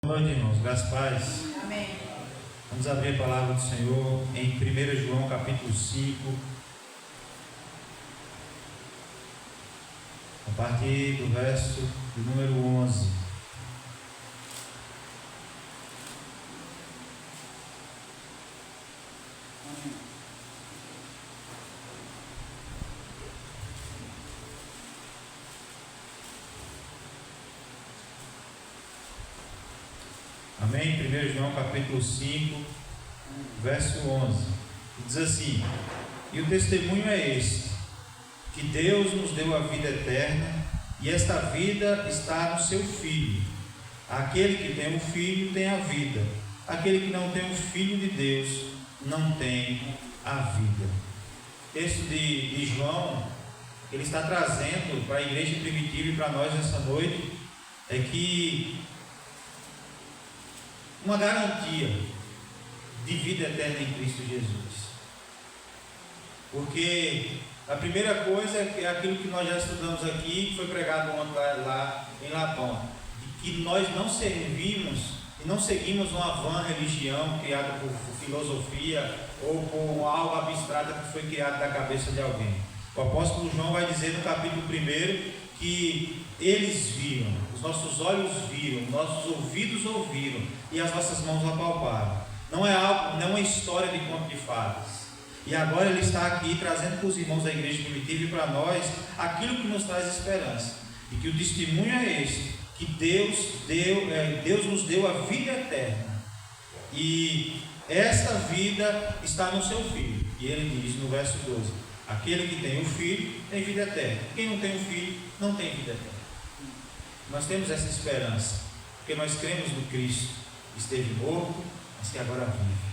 Boa noite, irmãos. Graças a paz. Amém. Vamos abrir a palavra do Senhor em 1 João capítulo 5, a partir do verso do número 11. Amém? 1 João capítulo 5, verso 11. Diz assim: E o testemunho é este, que Deus nos deu a vida eterna, e esta vida está no seu Filho. Aquele que tem o Filho tem a vida. Aquele que não tem o Filho de Deus não tem a vida. O texto de João, ele está trazendo para a igreja primitiva e para nós nessa noite, é que uma garantia de vida eterna em Cristo Jesus. Porque a primeira coisa é aquilo que nós já estudamos aqui, que foi pregado ontem lá em Lapão, de que nós não servimos e não seguimos uma vã religião criada por filosofia ou por algo abstrato que foi criado da cabeça de alguém. O apóstolo João vai dizer no capítulo 1 que eles viram, os nossos olhos viram, nossos ouvidos ouviram e as nossas mãos apalparam. Não é algo, não é uma história de conto de fadas. E agora ele está aqui trazendo para os irmãos da igreja primitiva e para nós aquilo que nos traz esperança. E que o testemunho é este, que Deus nos deu a vida eterna. E essa vida está no seu Filho. E ele diz no verso 12: aquele que tem o Filho tem vida eterna. Quem não tem o Filho não tem vida eterna. Nós temos essa esperança, porque nós cremos no Cristo, que esteve morto, mas que agora vive.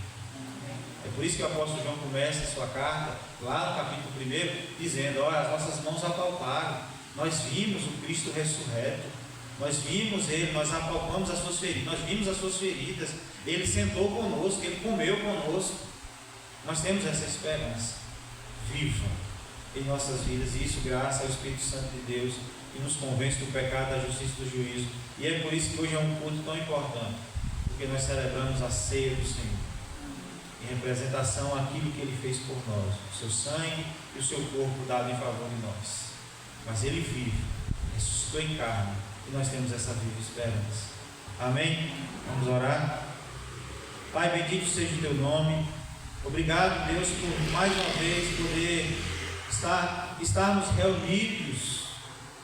É por isso que o apóstolo João começa a sua carta, lá no capítulo 1, dizendo: olha, as nossas mãos apalparam, nós vimos o Cristo ressurreto, nós vimos Ele, nós apalpamos as suas feridas, nós vimos as suas feridas, Ele sentou conosco, Ele comeu conosco. Nós temos essa esperança viva em nossas vidas, e isso graças ao Espírito Santo de Deus, que nos convence do pecado, da justiça e do juízo. E é por isso que hoje é um culto tão importante, porque nós celebramos a ceia do Senhor, em representação àquilo que Ele fez por nós, o seu sangue e o seu corpo dado em favor de nós. Mas Ele vive, ressuscitou em carne, e nós temos essa viva esperança. Amém? Vamos orar. Pai, bendito seja o Teu nome. Obrigado, Deus, por mais uma vez poder estarmos reunidos,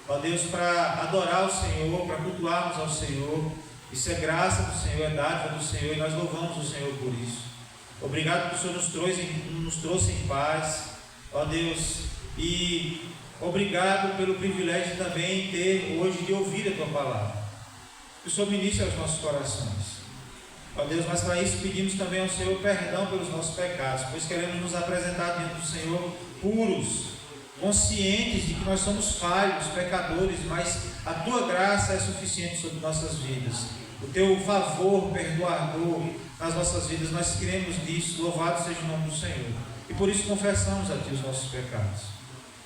ó Deus, para adorar o Senhor, para cultuarmos ao Senhor. Isso é graça do Senhor, é dádiva do Senhor, e nós louvamos o Senhor por isso. Obrigado por o Senhor nos trouxe em paz, ó Deus, e obrigado pelo privilégio também de ter hoje de ouvir a Tua palavra. Que o Senhor ministre aos nossos corações, ó Deus, mas para isso pedimos também ao Senhor perdão pelos nossos pecados, pois queremos nos apresentar diante do Senhor puros, conscientes de que nós somos falhos, pecadores, mas a Tua graça é suficiente sobre nossas vidas. O Teu favor perdoador nas nossas vidas, nós queremos disso. Louvado seja o nome do Senhor. E por isso confessamos a Ti os nossos pecados,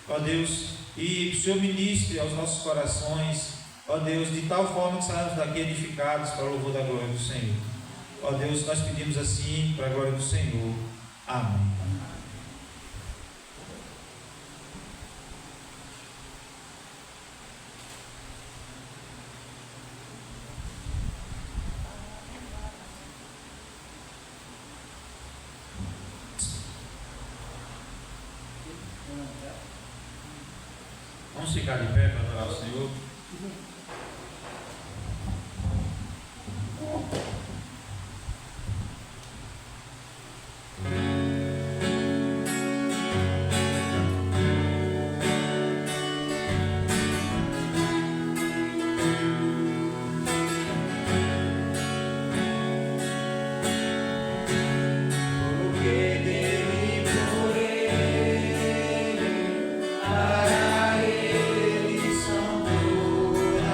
ó Deus, e o Senhor ministre aos nossos corações, ó Deus, de tal forma que saímos daqui edificados para o louvor da glória do Senhor. Ó Deus, nós pedimos assim para a glória do Senhor. Amém. Vamos ficar de pé para adorar o Senhor. Para Ele são todas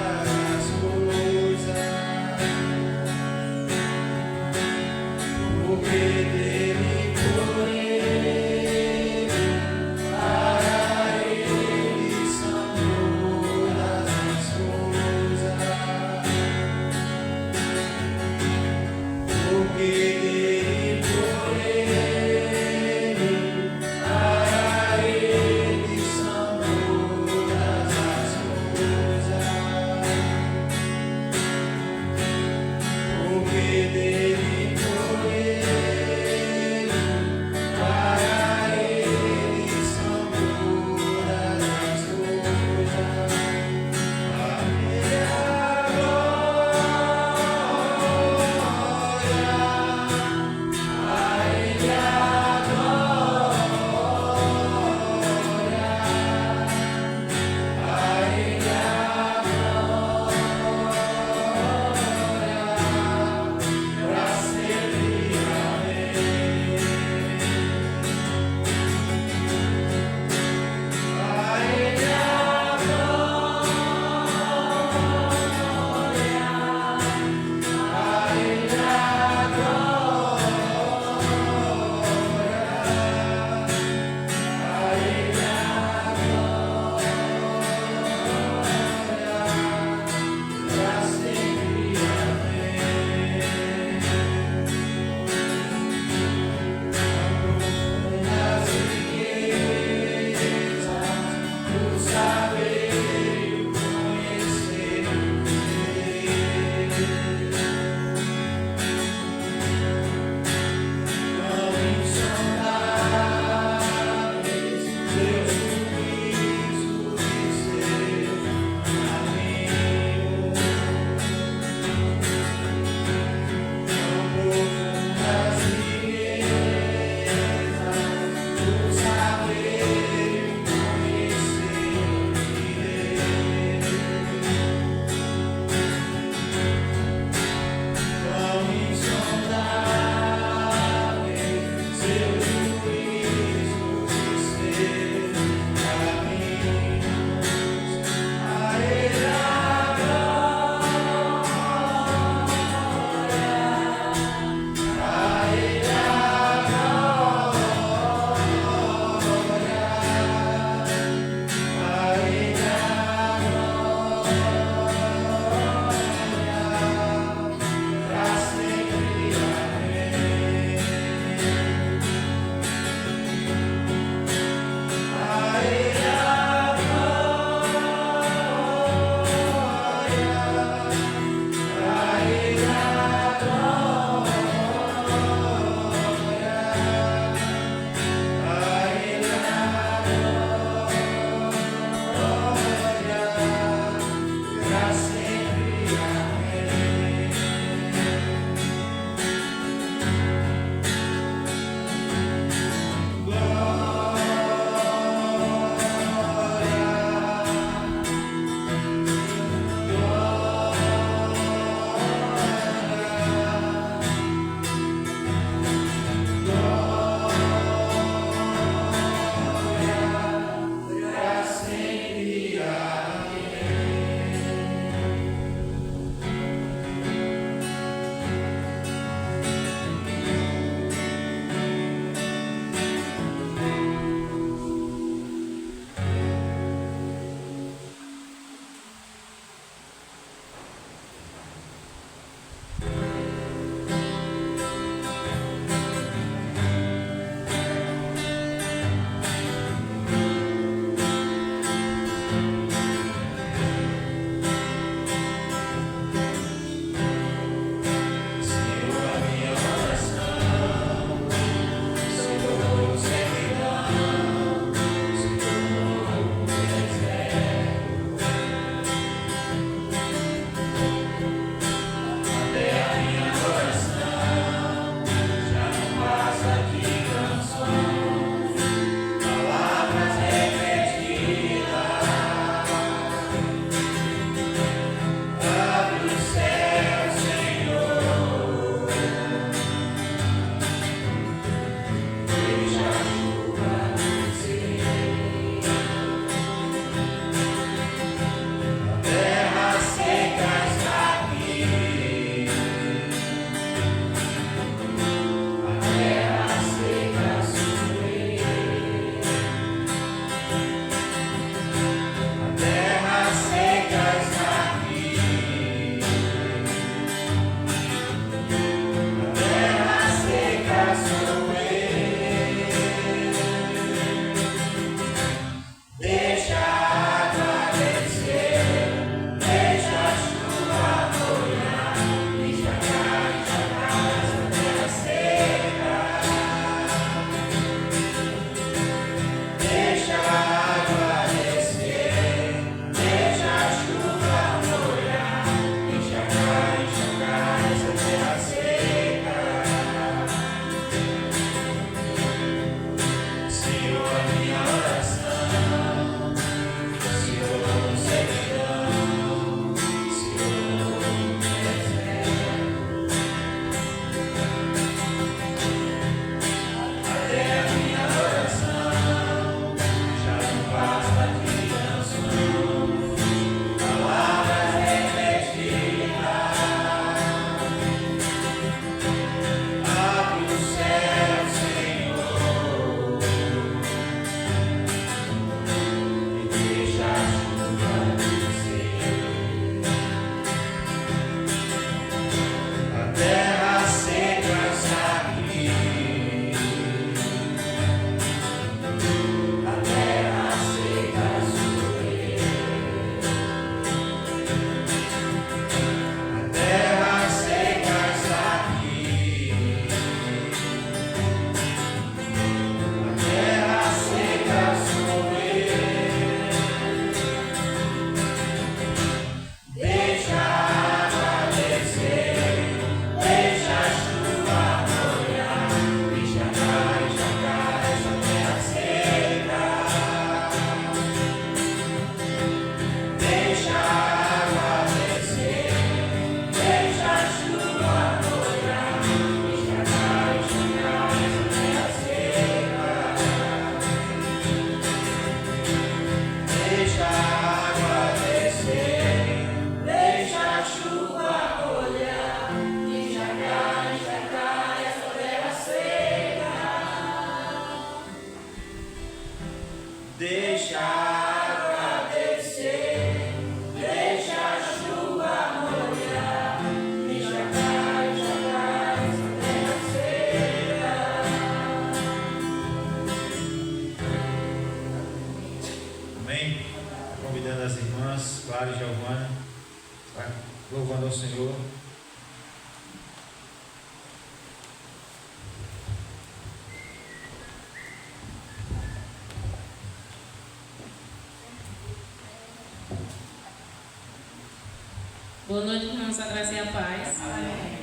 Boa noite, irmãos, a graça e a paz. Amém.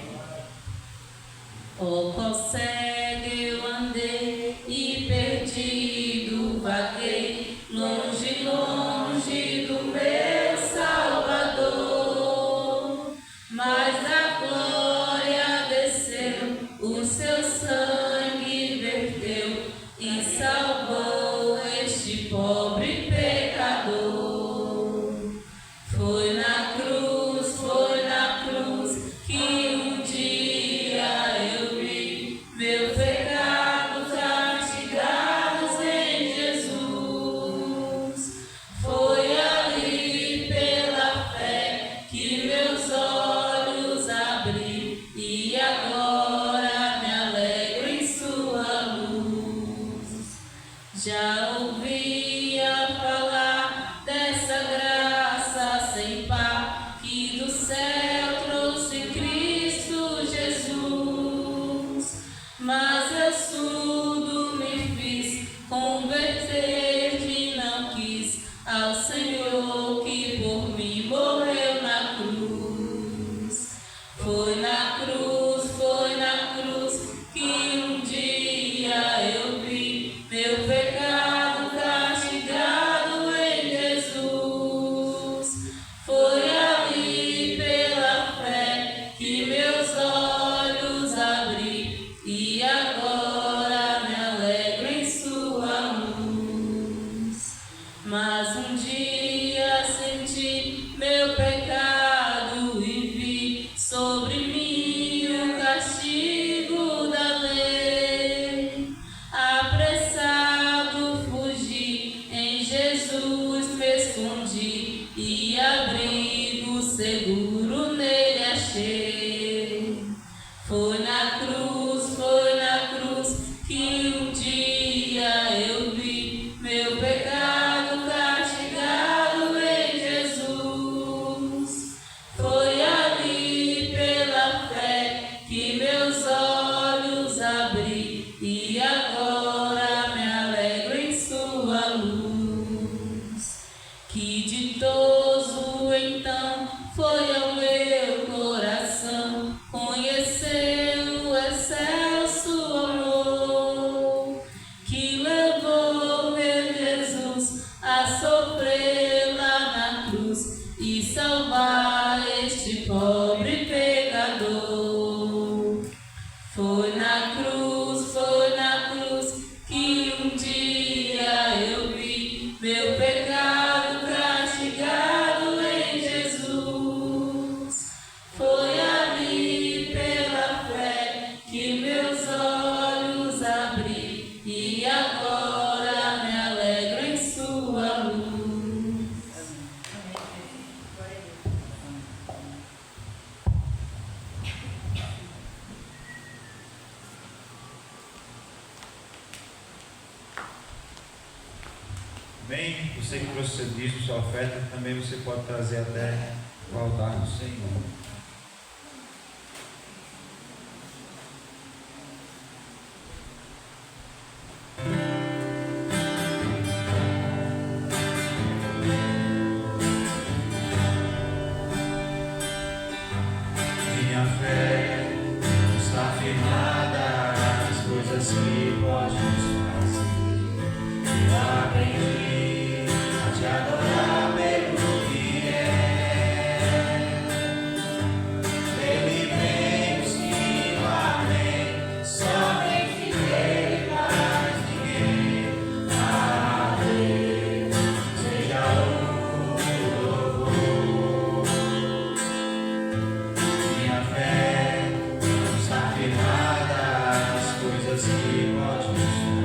Oh, qual cego eu andei e perdido vaguei, longe, longe do meu Salvador. Mas a glória desceu, o seu sangue verteu e salvou este pobre pecador. Foi na cruz que um dia eu vi meu pecado castigados em Jesus. Foi ali pela fé que meus olhos abri e agora me alegro em sua luz. Já ouvia falar dessa graça sem par que do céu trouxe Cristo Jesus, mas eu surdo me fiz, converter-me não quis ao Senhor que por mim morreu na cruz. Foi na cruz que um dia eu vi meu pecado castigado em Jesus. Foi ali pela fé que meus olhos abri e agora me alegro em sua luz. Mas um dia senti meu pecado e vi sobre mim o castigo da lei. Apressado fugi, em Jesus me escondi e abrigo seguro nele achei. Foi na cruz que um dia eu vi meu pecado castigado em Jesus. Foi ali pela fé que meus olhos abri e agora me alegro em sua luz. Que ditoso então foi ao meu coração conhecer o excelso amor que levou meu Jesus a sofrer lá na cruz e salvar este pobre pecador. Foi na cruz que um dia eu vi meu pecado castigado em Jesus. Foi ali pela fé que meus olhos abri e agora me alegro em sua luz. Bem, você que trouxe seu dízimo, sua oferta, também você pode trazer até o altar do Senhor. Minha fé está firmada nas coisas que podemos fazer. Eu aprendi a te adorar pelo que é. Ele vem buscando amém, somente Ele mais ninguém. A Deus seja o louvor. Minha fé está firmada nas coisas que podemos fazer.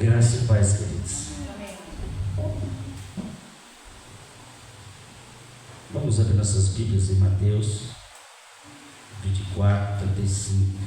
Graça e paz, queridos. Vamos abrir nossas Bíblias em Mateus 24, 35.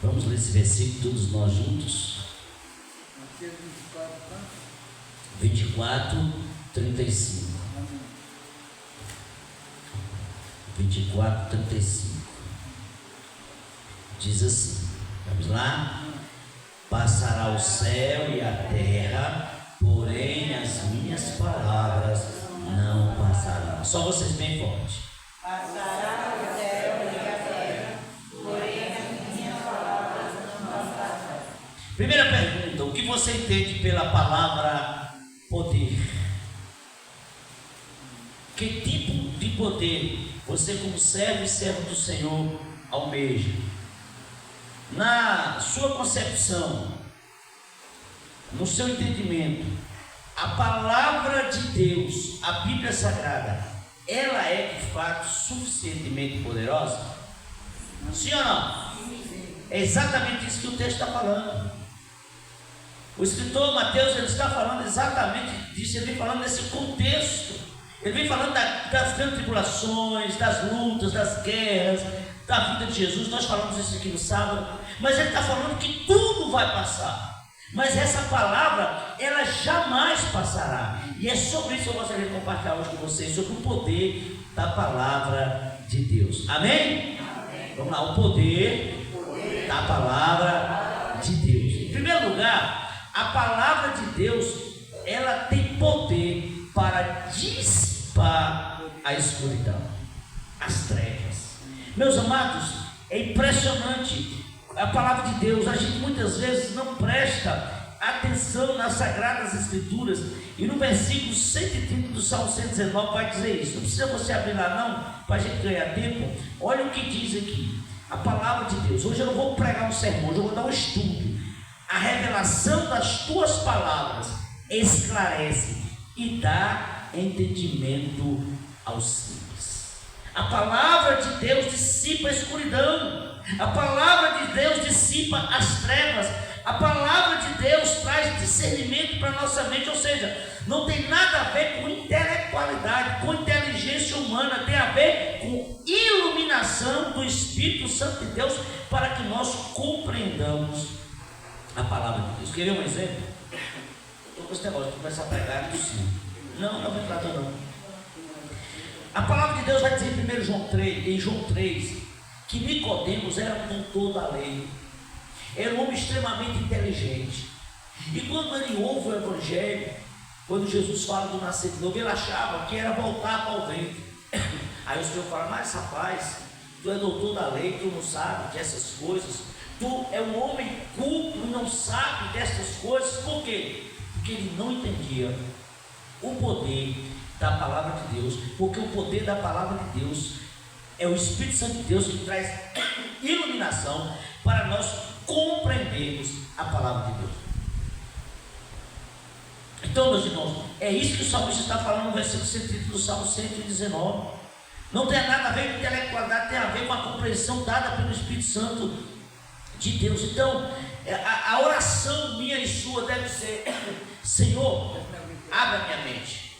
Vamos ler esse versículo todos nós juntos. 24, 35. 24, 35. Diz assim, vamos lá? Passará o céu e a terra, porém as minhas palavras não passarão. Só vocês bem forte. Passará o céu e a terra, porém as minhas palavras não passarão. Primeira pergunta: o que você entende pela palavra poder? Que tipo de poder você, como servo e servo do Senhor, almeja? Na sua concepção, no seu entendimento, a palavra de Deus, a Bíblia Sagrada, ela é de fato suficientemente poderosa? Sim ou não? É exatamente isso que o texto está falando. O escritor Mateus, ele está falando exatamente disso. Ele vem falando desse contexto. Ele vem falando das grandes tribulações, das lutas, das guerras, da vida de Jesus. Nós falamos isso aqui no sábado. Mas ele está falando que tudo vai passar. Mas essa palavra, ela jamais passará. E é sobre isso que eu gostaria de compartilhar hoje com vocês, sobre o poder da palavra de Deus. Amém? Amém. Vamos lá, o poder da palavra de Deus. Em primeiro lugar, a palavra de Deus, ela tem poder para dissipar a escuridão, as trevas. Meus amados, é impressionante. A palavra de Deus, a gente muitas vezes não presta atenção nas Sagradas Escrituras, e no versículo 130 do Salmo 119 vai dizer isso. Não precisa você abrir lá não, para a gente ganhar tempo. Olha o que diz aqui, a palavra de Deus. Hoje eu não vou pregar um sermão, hoje eu vou dar um estudo. A revelação das tuas palavras esclarece e dá entendimento aos simples. A palavra de Deus dissipa a escuridão. A palavra de Deus dissipa as trevas. A palavra de Deus traz discernimento para a nossa mente. Ou seja, não tem nada a ver com intelectualidade, com inteligência humana. Tem a ver com iluminação do Espírito Santo de Deus, para que nós compreendamos a palavra de Deus. Queria um exemplo? Estou com esse negócio de começar a pregar, é possível. Não me trata não. A palavra de Deus vai dizer em João 3, que Nicodemos era um doutor da lei, era um homem extremamente inteligente, e quando ele ouve o Evangelho, quando Jesus fala do nascer de novo, ele achava que era voltar para o ventre. Aí o Senhor fala: mas rapaz, tu é doutor da lei, tu não sabe dessas coisas, tu é um homem culto e não sabe dessas coisas. Por quê? Porque ele não entendia o poder da palavra de Deus, porque o poder da palavra de Deus é o Espírito Santo de Deus que traz iluminação para nós compreendermos a palavra de Deus. Então, meus irmãos, é isso que o salmista está falando no versículo 130 do Salmo 119. Não tem nada a ver com intelectualidade, tem a ver com a compreensão dada pelo Espírito Santo de Deus. Então, a oração minha e sua deve ser: Senhor, abre a minha mente.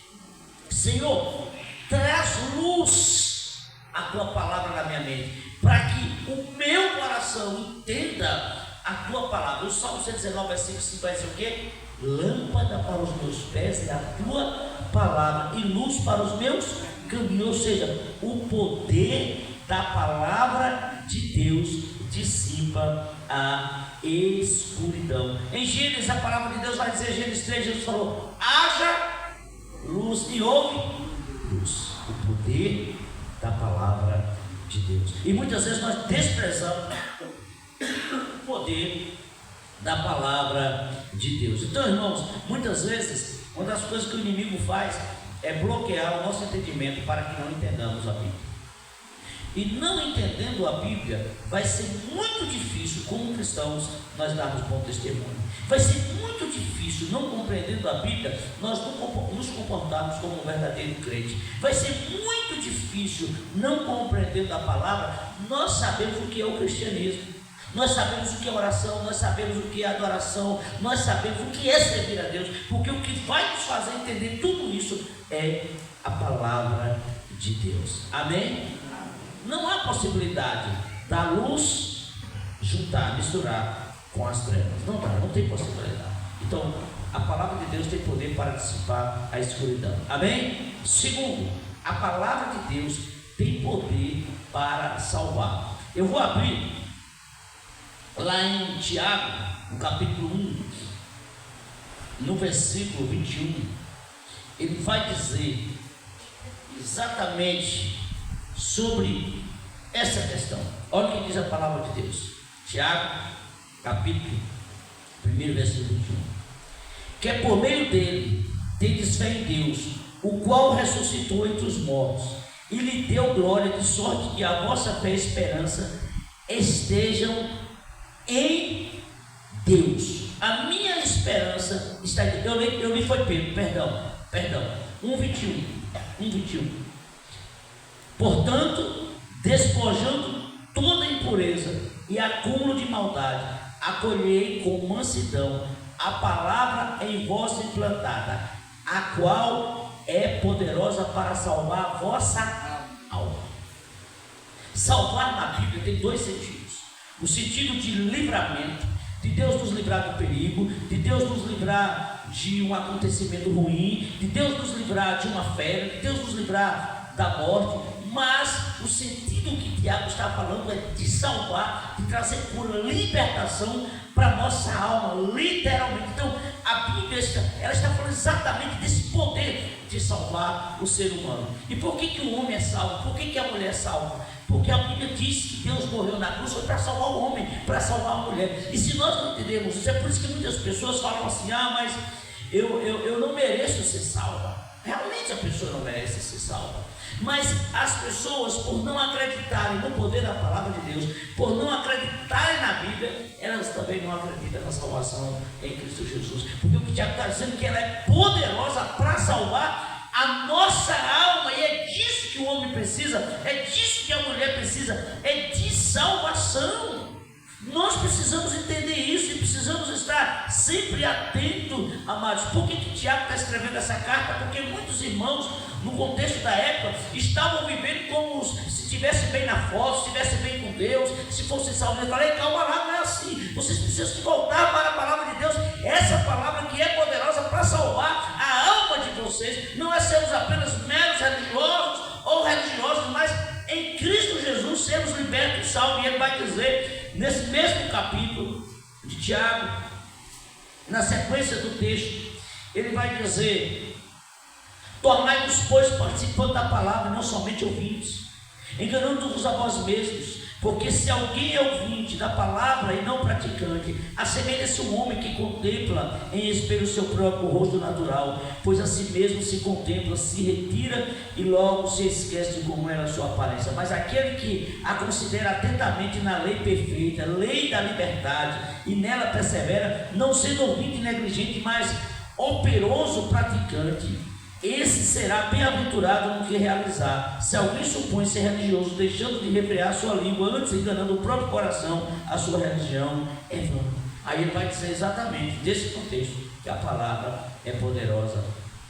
Senhor, traz luz a tua palavra na minha mente, para que o meu coração entenda a tua palavra. O Salmo 119, versículo 5 vai dizer o quê? Lâmpada para os meus pés é a tua palavra e luz para os meus caminhos. Ou seja, o poder da palavra de Deus dissipa a escuridão. Em Gênesis, a palavra de Deus vai dizer, Gênesis 3, Jesus falou: haja luz e houve luz. O poder da palavra de Deus. E muitas vezes nós desprezamos o poder da palavra de Deus. Então, irmãos, muitas vezes uma das coisas que o inimigo faz é bloquear o nosso entendimento para que não entendamos a Bíblia. E não entendendo a Bíblia, vai ser muito difícil, como cristãos, nós darmos bom testemunho. Vai ser muito difícil, não compreendendo a Bíblia, nós nos comportarmos como um verdadeiro crente. Vai ser muito difícil, não compreendendo a palavra, nós sabemos o que é o cristianismo. Nós sabemos o que é oração, nós sabemos o que é adoração, nós sabemos o que é servir a Deus, porque o que vai nos fazer entender tudo isso é a palavra de Deus. Amém? Não há possibilidade da luz juntar, misturar com as trevas. Não dá, não tem possibilidade. Então, a palavra de Deus tem poder para dissipar a escuridão. Amém? Segundo, a palavra de Deus tem poder para salvar. Eu vou abrir lá em Tiago, no capítulo 1, no versículo 21, ele vai dizer exatamente sobre essa questão. Olha o que diz a palavra de Deus. Tiago, capítulo 1, versículo 21. Que é por meio dele tendes fé em Deus, o qual ressuscitou entre os mortos e lhe deu glória, de sorte que a vossa fé e esperança estejam em Deus. A minha esperança está em Deus. Eu li foi Pedro, perdão, 1:21. Portanto, despojando toda impureza e acúmulo de maldade, acolhei com mansidão a palavra em vós implantada, a qual é poderosa para salvar a vossa alma. Salvar na Bíblia tem dois sentidos: o sentido de livramento, de Deus nos livrar do perigo, de Deus nos livrar de um acontecimento ruim, de Deus nos livrar de uma fera, de Deus nos livrar da morte. Mas o sentido que Tiago está falando é de salvar, de trazer cura, libertação para a nossa alma, literalmente. Então, a Bíblia ela está falando exatamente desse poder de salvar o ser humano. E por que o homem é salvo? Por que a mulher é salva? Porque a Bíblia diz que Deus morreu na cruz foi para salvar o homem, para salvar a mulher. E se nós não entendemos isso, é por isso que muitas pessoas falam assim: ah, mas eu não mereço ser salva. Realmente a pessoa não merece ser salva. Mas as pessoas, por não acreditarem no poder da palavra de Deus, por não acreditarem na Bíblia, elas também não acreditam na salvação em Cristo Jesus. Porque o que Tiago está dizendo é que ela é poderosa para salvar a nossa alma, e é disso que o homem precisa, é disso que a mulher precisa, é de salvação. Nós precisamos entender isso e precisamos estar sempre atentos, amados. Por que Tiago está escrevendo essa carta? Porque muitos irmãos, no contexto da época, estavam vivendo como se estivessem bem na foto, se estivessem bem com Deus, se fossem salvos. Eu falei: calma lá, não é assim. Vocês precisam de voltar para a palavra de Deus, essa palavra que é poderosa para salvar a alma de vocês. Não é sermos apenas meros religiosos ou religiosos, mas em Cristo Jesus sermos libertos e salvos. E ele vai dizer, nesse mesmo capítulo de Tiago, na sequência do texto, ele vai dizer: Tornai-vos, pois, participantes da palavra, não somente ouvintes, enganando-vos a vós mesmos. Porque se alguém é ouvinte da palavra e não praticante, assemelha-se um homem que contempla em espelho o seu próprio rosto natural, pois a si mesmo se contempla, se retira e logo se esquece de como era a sua aparência. Mas aquele que a considera atentamente na lei perfeita, lei da liberdade, e nela persevera, não sendo ouvinte negligente, mas operoso praticante, esse será bem-aventurado no que realizar. Se alguém supõe ser religioso, deixando de refrear sua língua, antes enganando o próprio coração, a sua religião é vã. Aí ele vai dizer exatamente, desse contexto, que a palavra é poderosa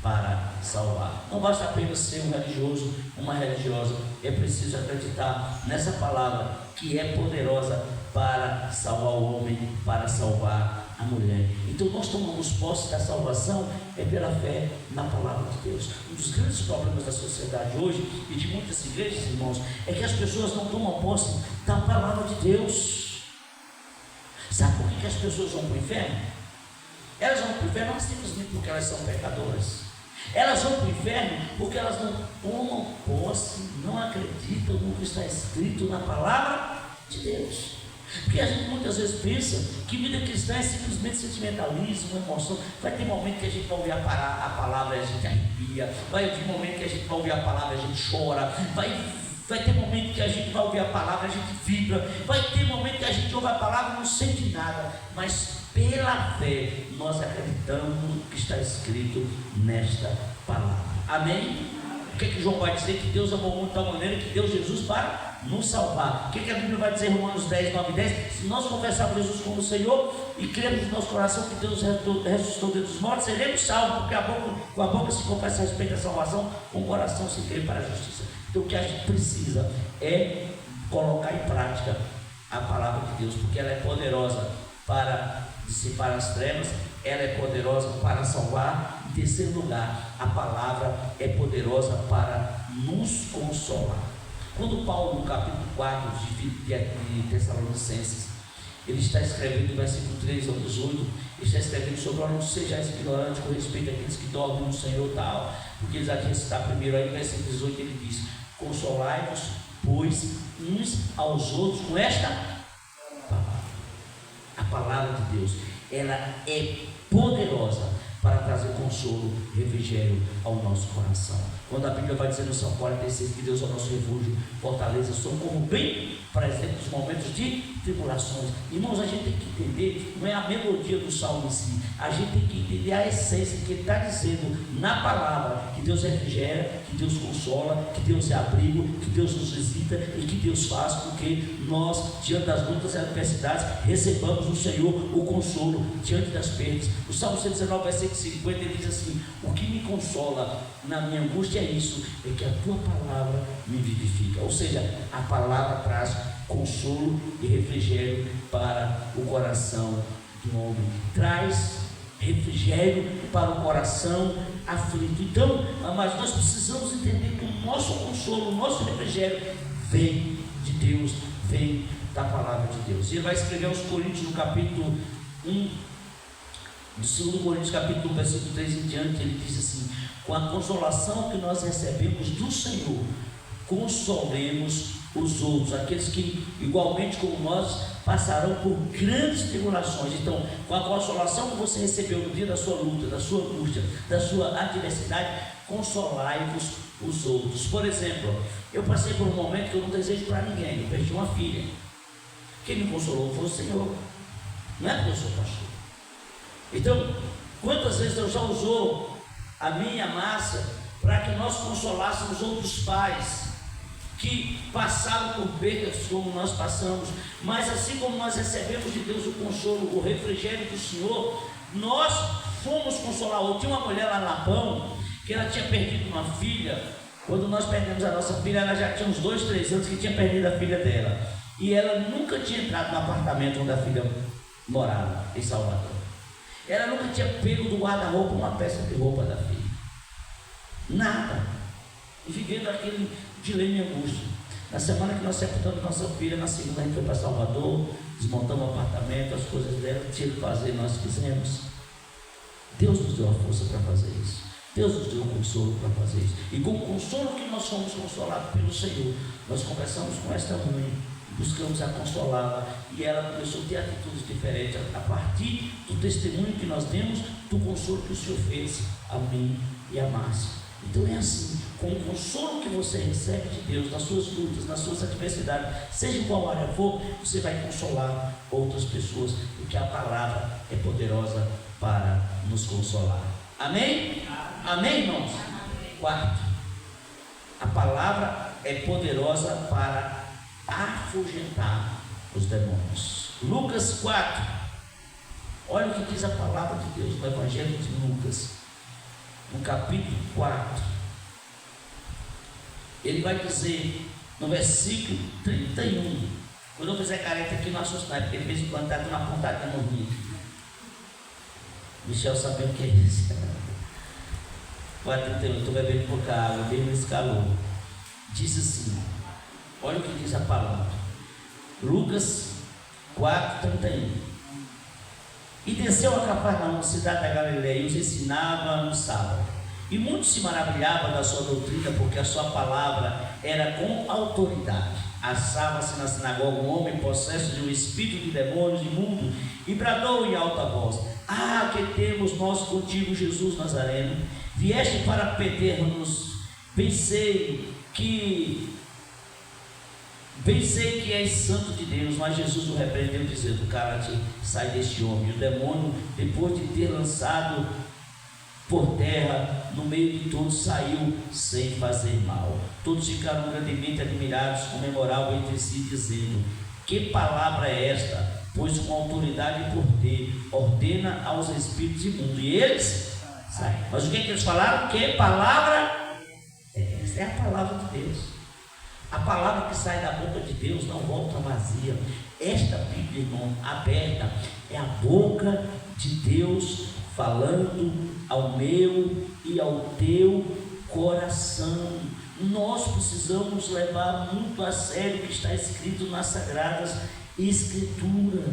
para salvar. Não basta apenas ser um religioso, uma religiosa, é preciso acreditar nessa palavra, que é poderosa para salvar o homem, para salvar a mulher. Então nós tomamos posse da salvação pela fé na palavra de Deus. Um dos grandes problemas da sociedade hoje e de muitas igrejas, irmãos, é que as pessoas não tomam posse da palavra de Deus. Sabe por que as pessoas vão para o inferno? Elas vão para o inferno não simplesmente porque elas são pecadoras. Elas vão para o inferno porque elas não tomam posse, não acreditam no que está escrito na palavra de Deus. Porque a gente muitas vezes pensa que vida cristã é simplesmente sentimentalismo, emoção. Vai ter momento que a gente vai ouvir a palavra e a gente arrepia. Vai ter momento que a gente vai ouvir a palavra e a gente chora. Vai ter momento que a gente vai ouvir a palavra e a gente vibra. Vai ter momento que a gente ouve a palavra e não sente nada. Mas pela fé nós acreditamos no que está escrito nesta palavra. Amém? O que João vai dizer? Que Deus amou muito de tal maneira que deu Jesus para nos salvar. O que a Bíblia vai dizer em Romanos 10, 9 e 10? Se nós confessarmos Jesus como Senhor e cremos no nosso coração que Deus ressuscitou dentre os mortos, seremos salvos, porque com a boca se confessa a respeito da salvação, com o coração se crê para a justiça. Então o que a gente precisa é colocar em prática a palavra de Deus, porque ela é poderosa para dissipar as trevas, ela é poderosa para salvar. Em terceiro lugar, a palavra é poderosa para nos consolar. Quando Paulo, no capítulo 4 de Tessalonicenses, ele está escrevendo no versículo 3 ao 18, ele está escrevendo sobre: não sejais ignorantes com respeito àqueles que dormem no Senhor, tal, porque ele já tinha citado primeiro aí no versículo 18, ele diz: consolai-vos, pois, uns aos outros com esta palavra. A palavra de Deus, ela é poderosa para trazer consolo, refrigério ao nosso coração. Quando a Bíblia vai dizer no Salmo 46 que Deus é o nosso refúgio, fortaleza, socorro bem presente nos momentos de tribulações. Irmãos, a gente tem que entender, não é a melodia do salmo em si, a gente tem que entender a essência que ele está dizendo na palavra, que Deus refrigera, que Deus consola, que Deus é abrigo, que Deus nos visita e que Deus faz com que nós, diante das lutas e adversidades, recebamos do Senhor o consolo diante das perdas. O Salmo 119, versículo 50, ele diz assim: o que me consola na minha angústia é isso, é que a tua palavra me vivifica. Ou seja, a palavra traz consolo e refrigério para o coração do homem, traz refrigério para o coração aflito. Então, mas nós precisamos entender que o nosso consolo, o nosso refrigério vem de Deus, vem da palavra de Deus. E ele vai escrever aos Coríntios no capítulo 1, do 2 Coríntios capítulo 1, versículo 3 em diante, ele diz assim: com a consolação que nós recebemos do Senhor, consolemos os outros, aqueles que igualmente como nós passarão por grandes tribulações. Então, com a consolação que você recebeu no dia da sua luta, da sua angústia, da sua adversidade, consolai-vos os outros. Por exemplo, eu passei por um momento que eu não desejo para ninguém, eu perdi uma filha. Quem me consolou foi o Senhor, não é porque eu sou pastor. Então, quantas vezes Deus já usou a minha massa para que nós consolássemos outros pais que passaram por perdas como nós passamos, mas assim como nós recebemos de Deus o consolo, o refrigério do Senhor, nós fomos consolar outro. Tinha uma mulher lá na Lapão que ela tinha perdido uma filha. Quando nós perdemos a nossa filha, ela já tinha uns 2, 3 anos que tinha perdido a filha dela, e ela nunca tinha entrado no apartamento onde a filha morava, em Salvador. Ela nunca tinha pego do guarda-roupa uma peça de roupa da filha, nada, e vivendo aquele dilema e angústia. Na semana que nós sepultamos nossa filha, na segunda a gente foi para Salvador, desmontamos o apartamento, as coisas dela, tinha que fazer, nós fizemos. Deus nos deu a força para fazer isso. Deus nos deu o consolo para fazer isso. E com o consolo que nós fomos consolados pelo Senhor, nós conversamos com esta mãe, buscamos a consolá-la, e ela começou a ter atitudes diferentes a partir do testemunho que nós demos, do consolo que o Senhor fez a mim e a Márcia. Então é assim, com o consolo que você recebe de Deus nas suas lutas, nas suas adversidades, seja em qual área for, você vai consolar outras pessoas, porque a palavra é poderosa para nos consolar. Amém? Amém, irmãos? Quarto, a palavra é poderosa para afugentar os demônios. Lucas 4, olha o que diz a palavra de Deus no Evangelho de Lucas, no capítulo 4. Ele vai dizer no versículo 31. Quando eu fizer careta aqui, não assustar, porque de vez em quando está dando uma pontada no rio. Michel sabe o que é isso. 4:31, estou bebendo pouca água, mesmo esse calor. Diz assim, olha o que diz a palavra. Lucas 4:31. E desceu a Cafarnaum, cidade da Galileia, e os ensinava no sábado. E muitos se maravilhavam da sua doutrina, porque a sua palavra era com autoridade. Achava-se na sinagoga um homem possesso de um espírito de demônios imundo, e bradou em alta voz: Ah, que temos nós contigo, Jesus Nazareno? Vieste para perder-nos. Pensei que és santo de Deus. Mas Jesus o repreendeu, dizendo: Cala-te, sai deste homem. E o demônio, depois de ter lançado por terra no meio de todos, saiu sem fazer mal. Todos ficaram grandemente admirados, comemoravam entre si, dizendo: Que palavra é esta? Pois com autoridade e poder ordena aos espíritos imundos, e eles saem. Mas o que eles falaram? Que palavra é esta? É a palavra de Deus. A palavra que sai da boca de Deus não volta vazia. Esta Bíblia, irmão, aberta, é a boca de Deus falando ao meu e ao teu coração. Nós precisamos levar muito a sério o que está escrito nas Sagradas Escrituras.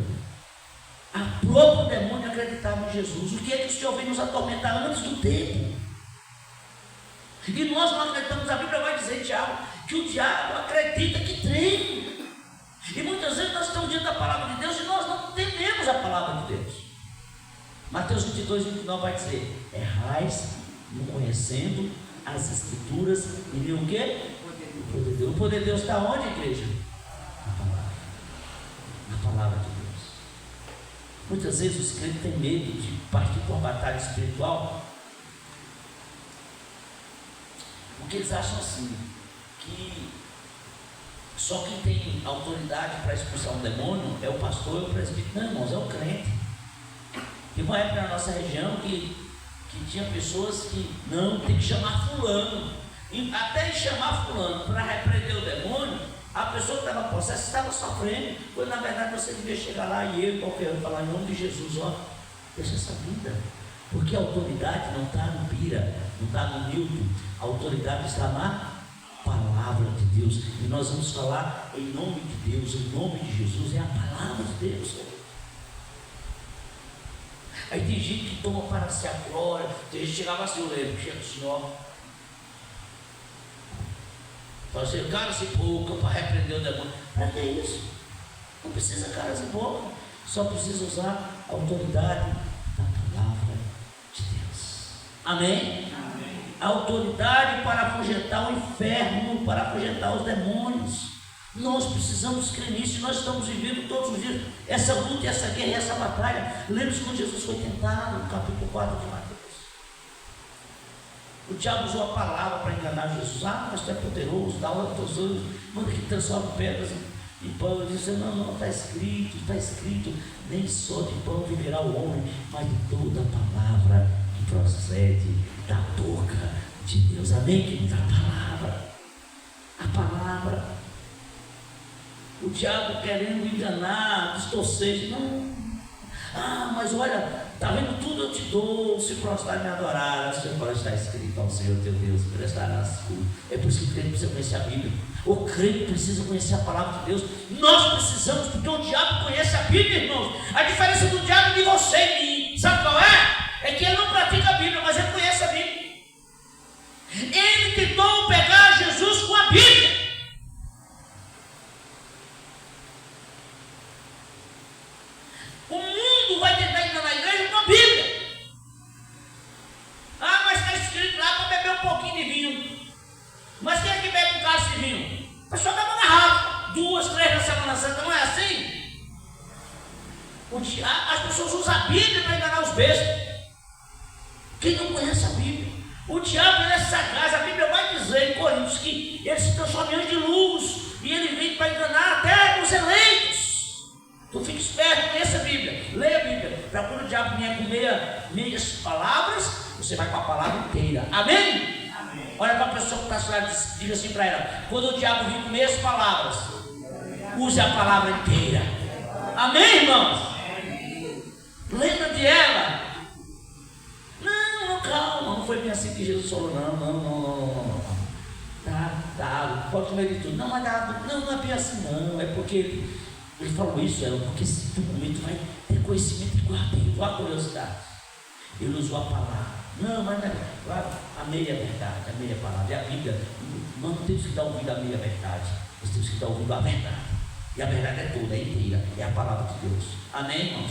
A própria demônio acreditava em Jesus. O que é que o Senhor veio nos atormentar antes do tempo? E nós não acreditamos. A Bíblia vai dizer, Tiago, que o diabo acredita que tem. E muitas vezes nós estamos diante da palavra de Deus e nós não tememos a palavra de Deus. Mateus 22:29 vai dizer: Errais não conhecendo as Escrituras e nem o quê? O poder de Deus. O poder de Deus está onde, igreja? Na palavra. Na palavra de Deus. Muitas vezes os crentes têm medo de partir para uma batalha espiritual, porque eles acham assim, que só quem tem autoridade para expulsar um demônio é o pastor e o presbítero. Não, irmãos, é o crente. Teve uma época na nossa região que tinha pessoas que não, tem que chamar fulano. E até chamar fulano para repreender o demônio, a pessoa que estava possessa estava sofrendo, quando na verdade você devia chegar lá e eu, qualquer um, falar: Em nome de Jesus, ó, deixa essa vida. Porque a autoridade não está no Bira, não está no Newton, a autoridade está na palavra de Deus. E nós vamos falar em nome de Deus, em nome de Jesus, é a palavra de Deus. Aí tem gente que toma para si a glória. Tem gente que chegava assim, eu lembro, chega o senhor, fala assim: cara-se boca para repreender o demônio. Para que isso? Não precisa cara-se boca, só precisa usar a autoridade da palavra de Deus. Amém? Amém. A autoridade para afugentar o inferno, para afugentar os demônios. Nós precisamos crer nisso. Nós estamos vivendo todos os dias essa luta, essa guerra, essa batalha. Lembre-se quando Jesus foi tentado no capítulo 4 de Mateus. O diabo usou a palavra para enganar Jesus. Ah, mas tu é poderoso, dá ordem aos olhos, manda que transforme pedras em pão. Ele disse: não, está escrito, nem só de pão viverá o homem, mas de toda a palavra que procede da boca de Deus. Amém, querido? A palavra. O diabo querendo enganar, distorcer. Não. Ah, mas olha, está vendo tudo eu te dou, se prostrar e me adorar. Você pode estar escrito: ao Senhor teu Deus prestarás culto. É por isso que o crente precisa conhecer a Bíblia. O crente precisa conhecer a palavra de Deus. Nós precisamos, porque o diabo conhece a Bíblia, irmãos. A diferença do diabo de você e mim, sabe qual é? É que ele não pratica a Bíblia, mas ele conhece a Bíblia. ele tentou pegar Jesus com a Bíblia. O mundo vai tentar enganar a igreja com a Bíblia. Ah, mas está escrito lá para beber um pouquinho de vinho. Mas quem é que bebe um cálice de vinho? A pessoa dá uma garrafa, 2, 3 na Semana Santa, não é assim? As pessoas usam a Bíblia para enganar os bestas. Quem não conhece a Bíblia? O diabo ele é sagaz. A Bíblia vai dizer em Coríntios que ele se transforma em anjo de luz e ele vem para enganar até os eleitos. Tu fica esperto, conheça a Bíblia, leia a Bíblia, para quando o diabo vier com meias palavras, você vai com a palavra inteira. Amém? Amém. Olha para a pessoa que está lá, diga assim para ela: quando o diabo vir com meias palavras, use a palavra inteira. Amém, irmãos? Lembra de ela? Não, calma, não foi bem assim que Jesus falou, não. Tá, pode comer de tudo. Não, mas não é bem assim, não. É porque ele falou isso, porque se tu comer, tu vai ter conhecimento de guarda-reio. Olha a curiosidade. Ele usou a palavra. Não, mas não é. A meia verdade, a meia palavra. E a Bíblia, nós não temos que dar ouvido à meia verdade. Nós temos que dar ouvido à verdade. E a verdade é toda, é inteira. É a palavra de Deus. Amém, irmãos?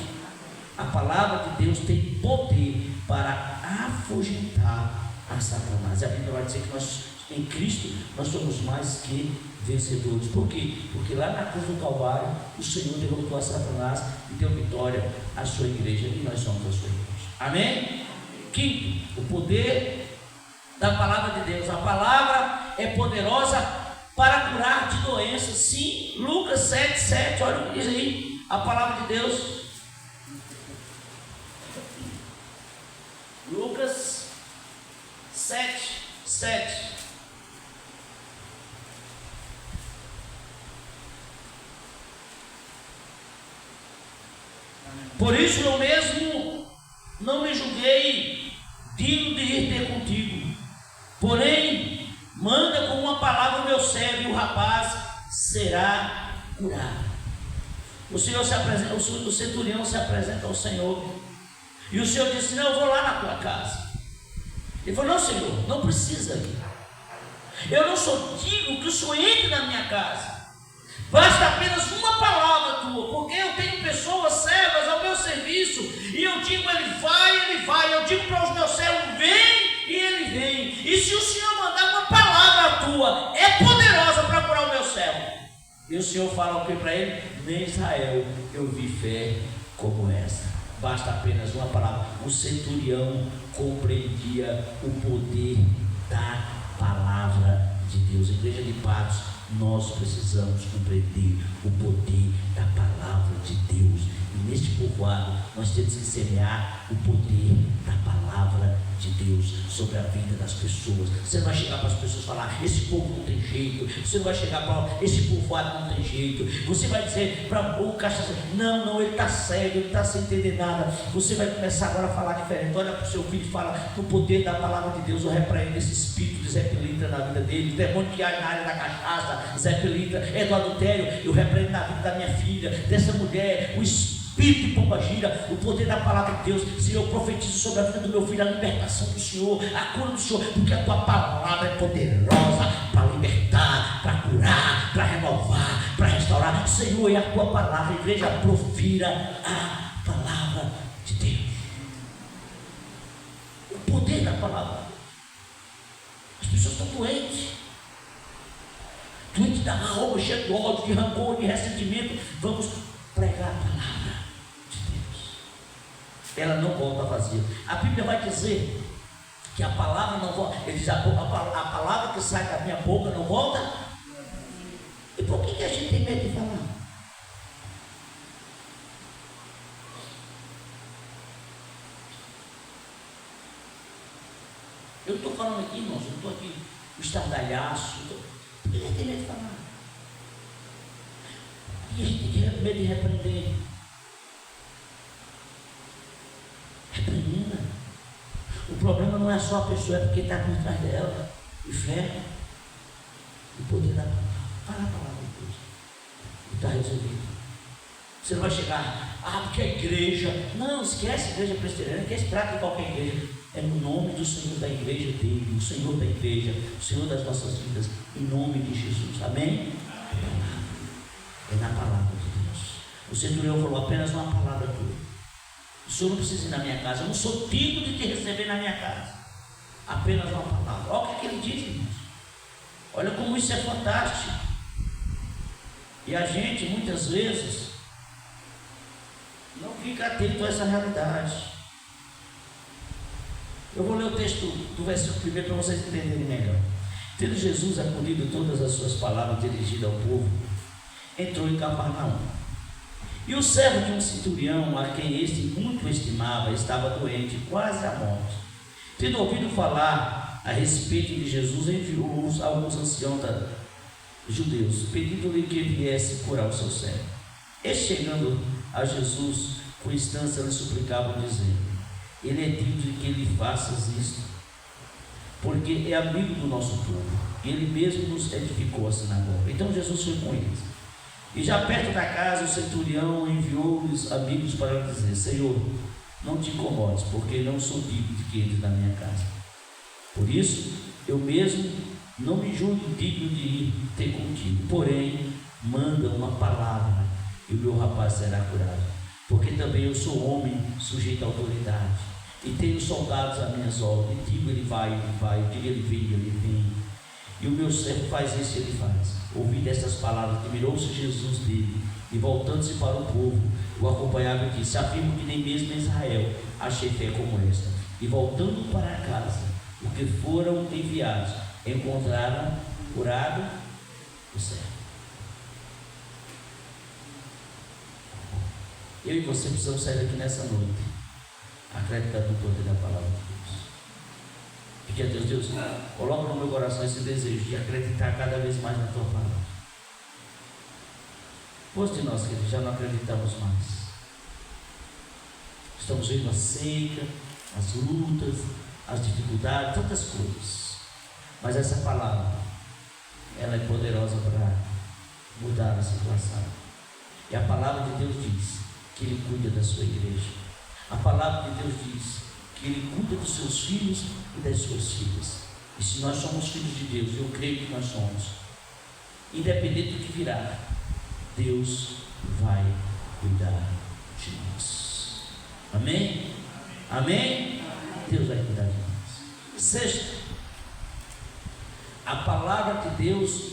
A palavra de Deus tem poder para afugentar a Satanás. A Bíblia vai dizer que nós, em Cristo, nós somos mais que vencedores. Por quê? Porque lá na cruz do Calvário, o Senhor derrotou a Satanás e deu vitória à sua igreja. E nós somos a sua igreja. Amém? Quinto, o poder da palavra de Deus. A palavra é poderosa para curar de doenças. Sim, Lucas 7:7. Olha o que diz aí. A palavra de Deus. Lucas 7:7. Por isso eu mesmo não me julguei digno de ir ter contigo, porém manda com uma palavra o meu servo e o rapaz será curado. O centurião se apresenta ao Senhor e o Senhor disse: não, eu vou lá na tua casa. Ele falou: não, Senhor, não precisa ir. Eu não sou digno que o Senhor entre na minha casa. Basta apenas uma palavra tua, porque eu tenho pessoas servas ao meu serviço, e eu digo ele vai, eu digo para os meus servos vem, e ele vem. E se o Senhor mandar uma palavra tua, é poderosa para curar o meu servo. E o Senhor fala o que para ele? Nem Israel eu vi fé como essa. Basta apenas uma palavra. O centurião compreendia o poder da palavra de Deus. Igreja de Patos, nós precisamos compreender o poder da palavra de Deus. E neste povoado nós temos que semear o poder da palavra de Deus sobre a vida das pessoas. Você não vai chegar para as pessoas e falar: esse povo não tem jeito. Você não vai chegar para esse povoado não tem jeito. Você vai dizer para o cachaça: não, ele está cego, ele está sem entender nada. Você vai começar agora a falar diferente. Olha para o seu filho e fala: no poder da palavra de Deus eu repreendo esse espírito de Zé Pilintra na vida dele, o demônio que há na área da cachaça, Zé Pilintra, é do adultério, eu repreendo na vida da minha filha, dessa mulher, o espírito de pombagira, o poder da palavra de Deus. Senhor, eu profetizo sobre a vida do meu filho a libertação do Senhor, a cura do Senhor, porque a tua palavra é poderosa para libertar, para curar, para renovar, para restaurar. Senhor, é a tua palavra. A igreja, profira a palavra de Deus. O poder da palavra. As pessoas estão doentes da alma, cheio de ódio, de rancor, de ressentimento. Vamos pregar a palavra de Deus. Ela não volta vazia. A Bíblia vai dizer que a palavra não volta. Ele diz: a palavra que sai da minha boca não volta. E por que a gente tem medo de falar? Eu estou falando aqui, irmãos, eu não estou aqui o estardalhaço. Por que a gente tem medo de falar? Por que a gente tem medo de repreender? Repreenda. O problema não é só a pessoa, é porque está por trás dela. E fé, o poder da palavra. Fala a palavra de Deus. E está resolvido. Você não vai chegar, porque a igreja. Não, esquece a igreja presbiteriana, que se trata de qualquer igreja. É no nome do Senhor da igreja dele, o Senhor da igreja, o Senhor das nossas vidas, em nome de Jesus. Amém? É na palavra de Deus. O centurião falou: apenas uma palavra tua. O Senhor não precisa ir na minha casa, eu não sou digno de te receber na minha casa. Apenas uma palavra. Olha o que ele diz, irmãos. Olha como isso é fantástico. E a gente, muitas vezes, não fica atento a essa realidade. Eu vou ler o texto do versículo 1 para vocês entenderem melhor. Tendo Jesus acolhido todas as suas palavras dirigidas ao povo, entrou em Cafarnaum. E o servo de um centurião, a quem este muito estimava, estava doente, quase à morte. Tendo ouvido falar a respeito de Jesus, enviou-os alguns anciãos judeus, pedindo-lhe que viesse curar o seu servo. E chegando a Jesus, com instância lhe suplicavam, dizendo: ele é digno de que lhe faças isto, porque é amigo do nosso povo, e ele mesmo nos edificou a sinagoga. Então Jesus foi com eles. E já perto da casa, o centurião enviou-lhes amigos para dizer: Senhor, não te incomodes, porque não sou digno de que entres na minha casa. Por isso, eu mesmo não me julgo digno de ir ter contigo. Porém, manda uma palavra, e o meu rapaz será curado. Porque também eu sou homem sujeito à autoridade, e tenho soldados à minha ordens. E digo, ele vai, ele vai. Eu digo, ele vem, ele vem. E o meu servo faz isso, ele faz. Ouvindo estas palavras, admirou-se Jesus dele, e voltando-se para o povo, o acompanhava e disse: afirmo que nem mesmo em Israel achei fé como esta. E voltando para casa, o que foram enviados encontraram curado o servo. Eu e você precisamos sair daqui nessa noite acreditando no poder da palavra de Deus. Porque Deus, coloca no meu coração esse desejo de acreditar cada vez mais na tua palavra. Muitos de nós, queridos, já não acreditamos mais. Estamos vendo a seca, as lutas, as dificuldades, tantas coisas. Mas essa palavra, ela é poderosa para mudar a situação. E a palavra de Deus diz que Ele cuida da sua igreja. A palavra de Deus diz que Ele cuida dos seus filhos e das suas filhas. E se nós somos filhos de Deus, eu creio que nós somos, independente do que virá, Deus vai cuidar de nós. Amém? Amém? Deus vai cuidar de nós. Sexto, a palavra de Deus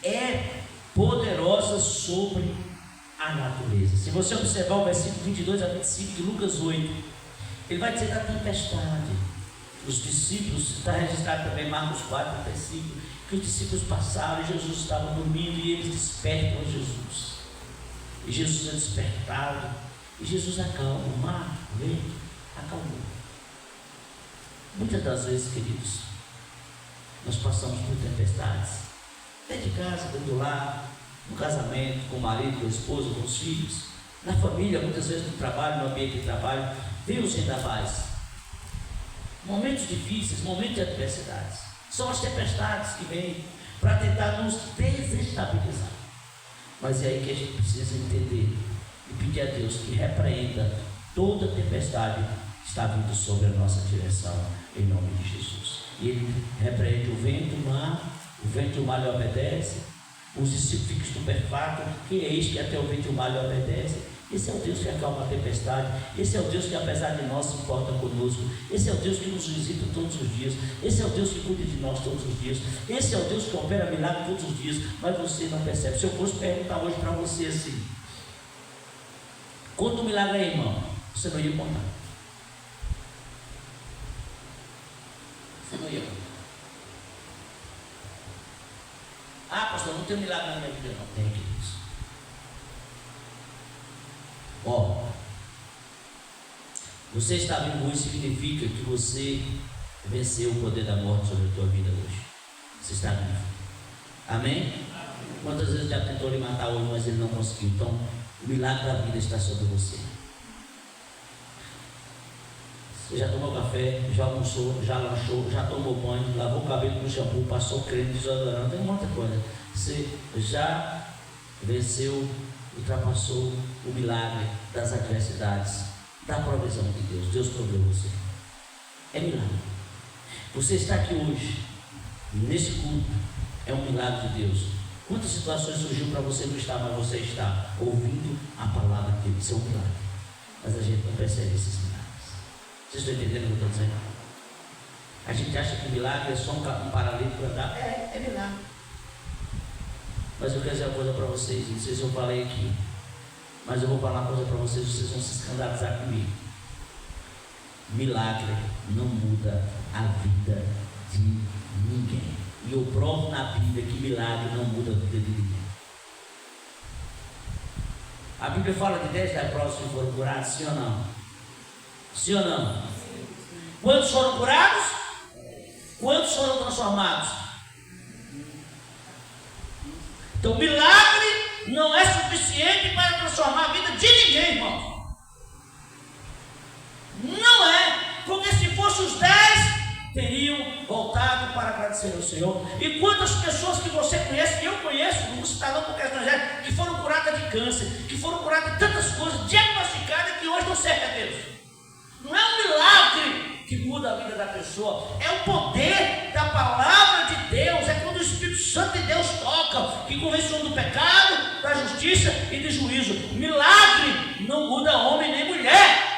é poderosa sobre a natureza. Se você observar o versículo 22 a 25 de Lucas 8, ele vai dizer da tempestade. Os discípulos, está registrado também em Marcos 4, 35, que os discípulos passaram e Jesus estava dormindo e eles despertam a Jesus. E Jesus é despertado e Jesus acalma o mar, o vento, acalmou. Muitas das vezes, queridos, nós passamos por tempestades, dentro de casa, dentro do lar, no casamento, com o marido, com a esposa, com os filhos, na família, muitas vezes no trabalho, no ambiente de trabalho, vem os vendavais, momentos difíceis, momentos de adversidades. São as tempestades que vêm para tentar nos desestabilizar. Mas é aí que a gente precisa entender e pedir a Deus que repreenda toda tempestade que está vindo sobre a nossa direção, em nome de Jesus. E Ele repreende o vento, o vento e o mar lhe obedece. Os discípulos ficam estupefatos, que é isso que até o vento e o mar lhe obedece. Esse é o Deus que acalma a tempestade. Esse é o Deus que, apesar de nós, se importa conosco. Esse é o Deus que nos visita todos os dias. Esse é o Deus que cuida de nós todos os dias. Esse é o Deus que opera milagre todos os dias. Mas você não percebe. Se eu fosse perguntar hoje para você assim: conta um milagre aí, irmão. Você não ia contar. Você não ia contar. Ah, pastor, não tem milagre na minha vida. Não tem, queridos. Ó, você está vivo hoje significa que você venceu o poder da morte sobre a tua vida hoje. Você está vivo. Amém? Quantas vezes já tentou lhe matar hoje, mas ele não conseguiu? Então, o milagre da vida está sobre você. Você já tomou café, já almoçou, já lanchou, já tomou banho, lavou o cabelo com shampoo, passou creme, desodorante, tem muita coisa. Você já venceu, ultrapassou o milagre das adversidades, da provisão de Deus. Deus proveu você. É milagre. Você está aqui hoje, nesse culto, é um milagre de Deus. Quantas situações surgiu para você não estar, mas você está ouvindo a palavra de Deus? Isso é um milagre. Mas a gente não percebe esses milagres. Vocês estão entendendo o que eu estou dizendo? A gente acha que milagre é só um paralítico andar. É milagre. Mas eu quero dizer uma coisa para vocês, não sei se eu falei aqui, mas eu vou falar uma coisa para vocês, vocês vão se escandalizar comigo. Milagre não muda a vida de ninguém. E eu provo na Bíblia que milagre não muda a vida de ninguém. A Bíblia fala de 10 leprosos que foram curados, sim ou não? Sim ou não? Quantos foram curados? Quantos foram transformados? Então, milagre não é suficiente para transformar a vida de ninguém, irmão. Não é, porque se fosse os 10, teriam voltado para agradecer ao Senhor. E quantas pessoas que você conhece, que eu conheço, não vou citar não porque é estrangeiro, que foram curadas de câncer, que foram curadas de tantas coisas, diagnosticadas, que hoje não servem a Deus. Não é um milagre que muda a vida da pessoa, é o poder da palavra de Deus, é quando o Espírito Santo de Deus toca, que convence do pecado, da justiça e do juízo. Milagre não muda homem nem mulher.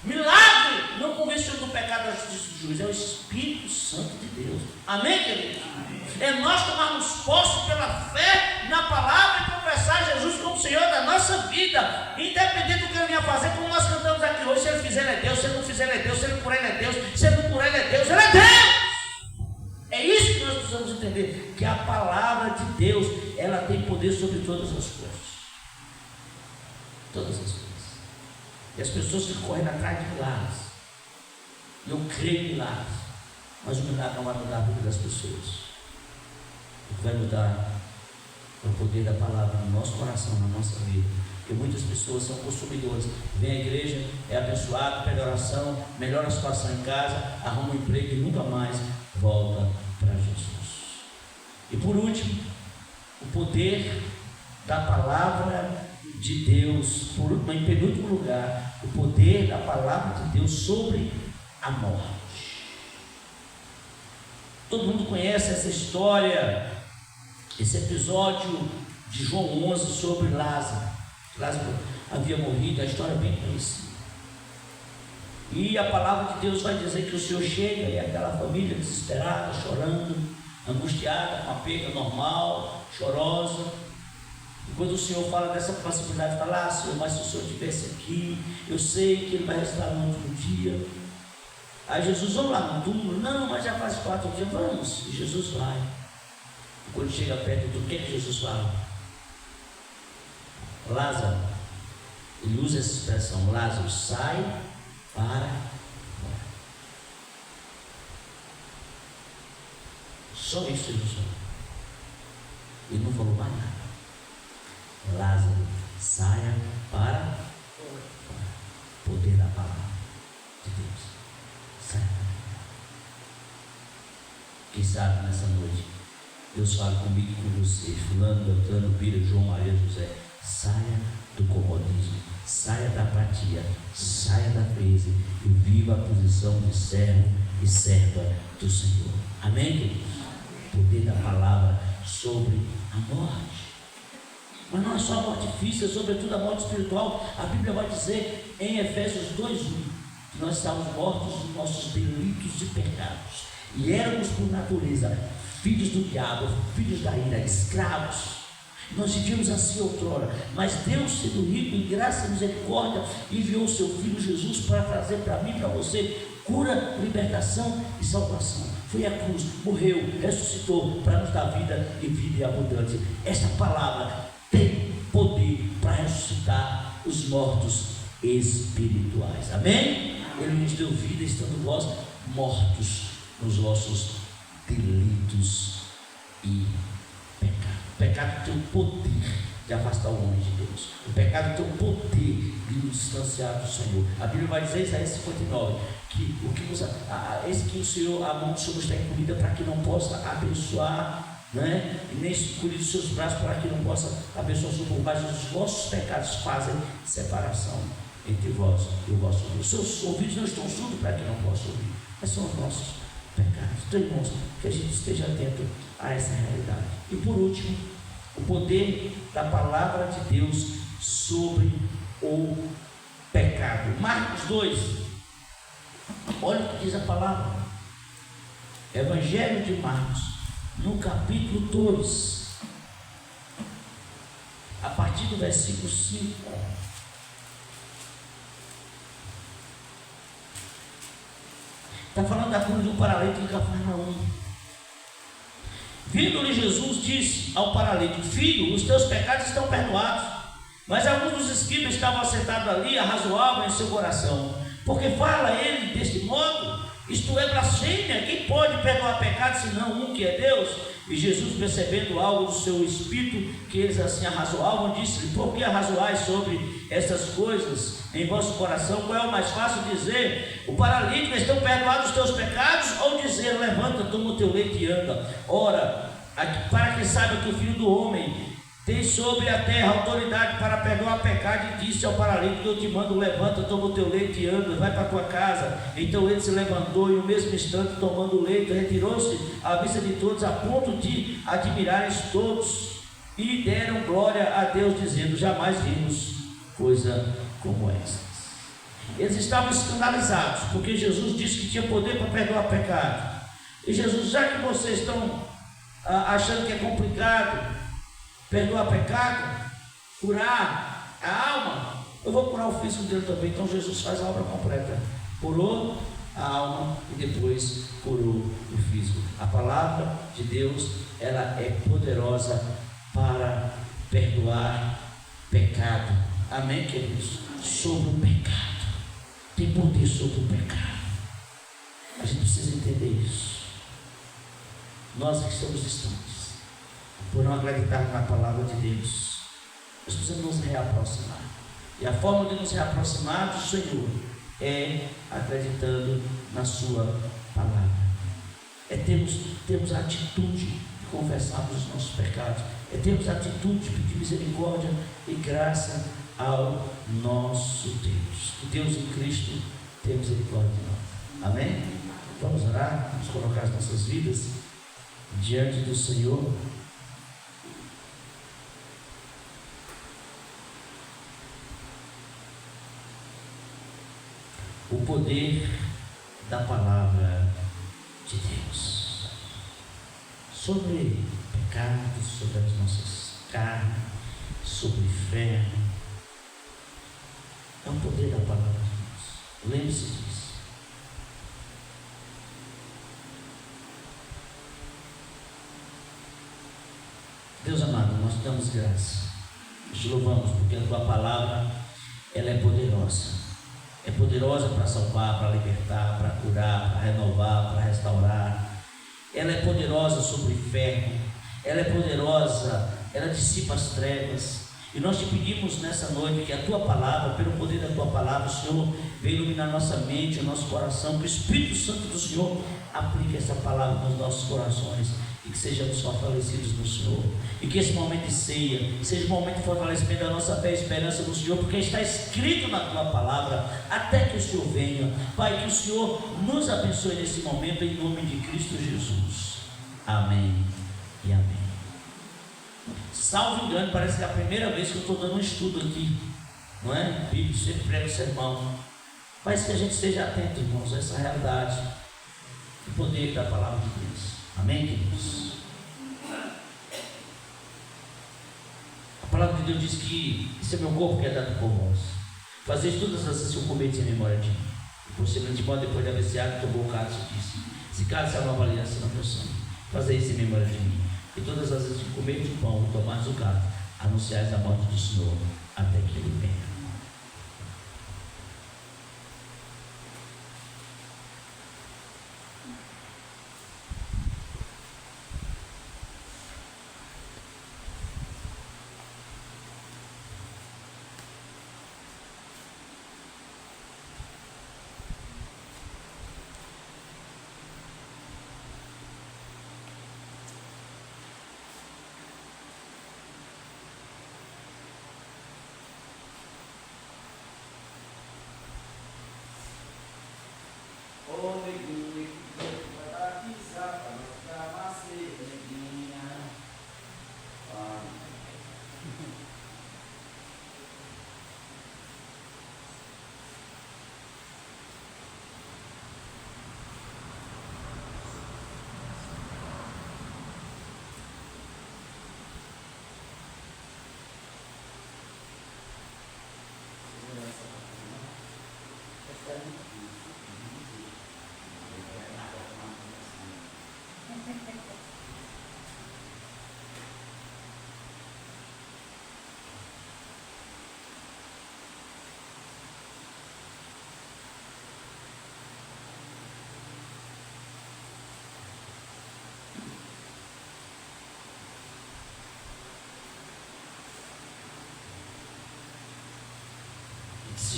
Milagre não convence do pecado, da justiça e do juízo, é o Espírito Santo de Deus. Amém, querido? É nós tomarmos posse pela fé na palavra e confessar Jesus como Senhor da nossa vida, independente do que Ele venha fazer, como nós cantamos aqui hoje. Se Ele fizer, Ele é Deus. Se Ele não fizer, Ele é Deus. Se Ele curar, Ele é Deus. Se Ele não curar, Ele é Deus. Ele é Deus. É isso que nós precisamos entender, que a palavra de Deus, ela tem poder sobre todas as coisas. Todas as coisas. E as pessoas ficam correndo atrás de milagres. Eu creio em milagres, mas o milagre não vai mudar a vida das pessoas. O que vai mudar é o poder da palavra no nosso coração, na nossa vida. Porque muitas pessoas são consumidores. Vem à igreja, é abençoado, pede oração, melhora a situação em casa, arruma um emprego e nunca mais volta para Jesus. E por último, o poder da palavra de Deus, em penúltimo lugar, o poder da palavra de Deus sobre a morte. Todo mundo conhece essa história, esse episódio de João 11 sobre Lázaro. Lázaro havia morrido, a história é bem conhecida. E a palavra de Deus vai dizer que o Senhor chega e aquela família desesperada, chorando, angustiada, com a perda normal, chorosa. E quando o Senhor fala dessa possibilidade, fala: Senhor, mas se o Senhor estivesse aqui, eu sei que Ele vai ressuscitar no último dia. Aí Jesus, vamos lá no túmulo? Não, mas já faz 4 dias, vamos. E Jesus vai. E quando chega perto do que Jesus fala? Lázaro, ele usa essa expressão: Lázaro, sai para fora. Só isso Jesus falou. Ele não falou mais nada. Lázaro, saia para fora. Poder da palavra de Deus. Saia. Quem sabe nessa noite Deus fala comigo e com você, fulano, Beltrano, Bira, João, Maria, José. Saia do comodismo, saia da apatia, saia da crise e viva a posição de servo e serva do Senhor. Amém, queridos? Poder da palavra sobre a morte. Mas não é só a morte física, sobretudo a morte espiritual. A Bíblia vai dizer em Efésios 2:1 que nós estávamos mortos nos nossos delitos e pecados, e éramos por natureza filhos do diabo, filhos da ira, escravos. Nós vivíamos assim outrora, mas Deus, sendo rico em graça e misericórdia, enviou o seu Filho Jesus para trazer para mim e para você cura, libertação e salvação. Foi à cruz, morreu, ressuscitou para nos dar vida e vida abundante. Esta palavra tem poder para ressuscitar os mortos espirituais. Amém? Ele nos deu vida estando vós mortos nos vossos delitos e pecado. O pecado tem o poder de afastar o homem de Deus. O pecado tem o poder de nos distanciar do Senhor. A Bíblia vai dizer, Isaías 59, que o que esse que o Senhor, a mão do Senhor está encolhida para que não possa abençoar, né? E nem encolher os seus braços para que não possa abençoar o seu povo. Mas os vossos pecados fazem separação entre vós e o vosso Deus. Seus ouvidos não estão surdos para que não possam ouvir, mas são os nossos pecados. Então, irmãos, que a gente esteja atento a essa realidade. E por último, o poder da palavra de Deus sobre o pecado. Marcos 2, olha o que diz a palavra. Evangelho de Marcos, no capítulo 2, a partir do versículo 5. Está falando da cura de um paralítico em Cafarnaum. Vindo-lhe Jesus, disse ao paralítico: filho, os teus pecados estão perdoados. Mas alguns dos escribas estavam assentados ali, arrazoavam em seu coração: porque fala ele deste modo? Isto é blasfêmia. Quem pode perdoar pecados senão um que é Deus? E Jesus, percebendo algo do seu espírito, que eles assim arrazoavam, disse-lhe: por que arrazoais sobre essas coisas em vosso coração? Qual é o mais fácil dizer: o paralítico, estão perdoados os teus pecados? Ou dizer: levanta, toma o teu leite e anda? Ora, para que saiba que o Filho do Homem tem sobre a terra autoridade para perdoar pecado, e disse ao paralítico: eu te mando, levanta, toma o teu leite e anda, vai para a tua casa. Então ele se levantou e no mesmo instante, tomando o leite, retirou-se à vista de todos, a ponto de admirarem todos, e deram glória a Deus, dizendo: jamais vimos coisa como essa. Eles estavam escandalizados, porque Jesus disse que tinha poder para perdoar pecado. E Jesus: já que vocês estão achando que é complicado perdoar pecado, curar a alma, eu vou curar o físico dele também. Então Jesus faz a obra completa, curou a alma e depois curou o físico. A palavra de Deus, ela é poderosa para perdoar pecado. Amém, queridos? Sobre o pecado, tem poder sobre o pecado. A gente precisa entender isso. Nós que estamos distantes, por não acreditar na palavra de Deus, nós precisamos nos reaproximar. E a forma de nos reaproximar do Senhor é acreditando na sua palavra. É termos a atitude de confessarmos os nossos pecados. É termos a atitude de pedir misericórdia e graça ao nosso Deus. Que Deus em Cristo tenha misericórdia de nós. Amém? Vamos orar, vamos colocar as nossas vidas diante do Senhor. O poder da palavra de Deus sobre pecados, sobre as nossas carnes, sobre o inferno. É o poder da palavra de Deus. Lembre-se disso. Deus amado, nós te damos graça, nós te louvamos porque a tua palavra, ela é poderosa. É poderosa para salvar, para libertar, para curar, para renovar, para restaurar. Ela é poderosa sobre o inferno. Ela é poderosa, ela dissipa as trevas. E nós te pedimos nessa noite que a tua palavra, pelo poder da tua palavra, o Senhor venha iluminar nossa mente, o nosso coração, que o Espírito Santo do Senhor aplique essa palavra nos nossos corações e que sejamos fortalecidos no Senhor. E que esse momento de ceia seja um momento de fortalecimento da nossa fé e esperança no Senhor, porque está escrito na tua palavra, até que o Senhor venha. Pai, que o Senhor nos abençoe nesse momento, em nome de Cristo Jesus. Amém e amém. Salvo engano, parece que é a primeira vez que eu estou dando um estudo aqui, não é? Bíblia, sempre prega o sermão. Mas que a gente esteja atento, irmãos, a essa realidade, o poder da palavra de Deus. Amém, queridos? A palavra de Deus diz que esse é meu corpo que é dado por vós. Fazeis todas as vezes que eu cometo em memória de mim. E por semelhante modo, depois de haver ceado, tomou o cálice e disse: esse cálice é a nova aliança na meu sangue. Fazeis isso em memória de mim. E todas as vezes que comedes o pão e tomares o cálice, anunciais a morte do Senhor até que ele venha.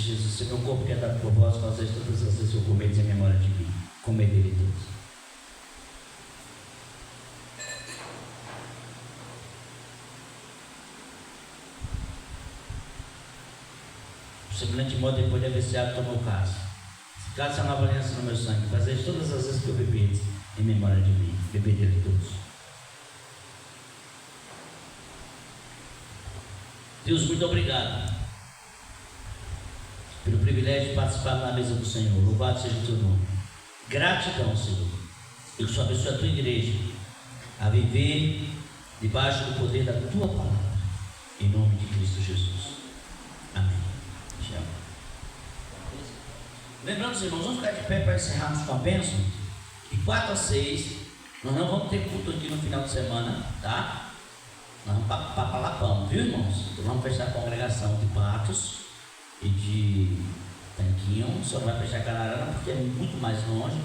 Jesus, se meu corpo que é dado por vós, fazeis todas as vezes que eu comedes em memória de mim. Comer dele todos. Semelhante modo, depois de haver ceado, tomou o cálice. Se cálice é uma nova aliança no meu sangue, fazeis todas as vezes que eu bebedes em memória de mim. Beber dele todos. Deus, muito obrigado pelo privilégio de participar na mesa do Senhor. Louvado seja o teu nome. Gratidão, Senhor. Eu só abençoe a tua igreja a viver debaixo do poder da tua palavra. Em nome de Cristo Jesus. Amém. Lembrando, os irmãos, vamos ficar de pé para encerrarmos com a bênção. De 4 a 6, nós não vamos ter culto aqui no final de semana, tá? Nós vamos para Palapão, viu, irmãos? Então vamos fechar a congregação de Patos e de Tanquinho. Só não vai fechar Canarana porque é muito mais longe,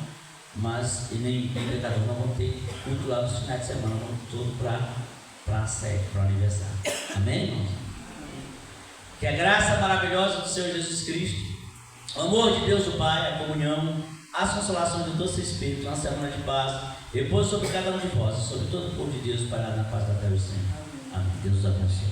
mas e nem pecador. Nós vamos ter culto lá nos finais de semana, vamos todo para a sede, para o aniversário. Amém, irmãos? Que a graça maravilhosa do Senhor Jesus Cristo, o amor de Deus o Pai, a comunhão, as consolações do doce Espírito, uma semana de paz, repouso sobre cada um de vós, sobre todo o povo de Deus, espalhado na paz da terra e sempre. Amém. Deus os abençoe.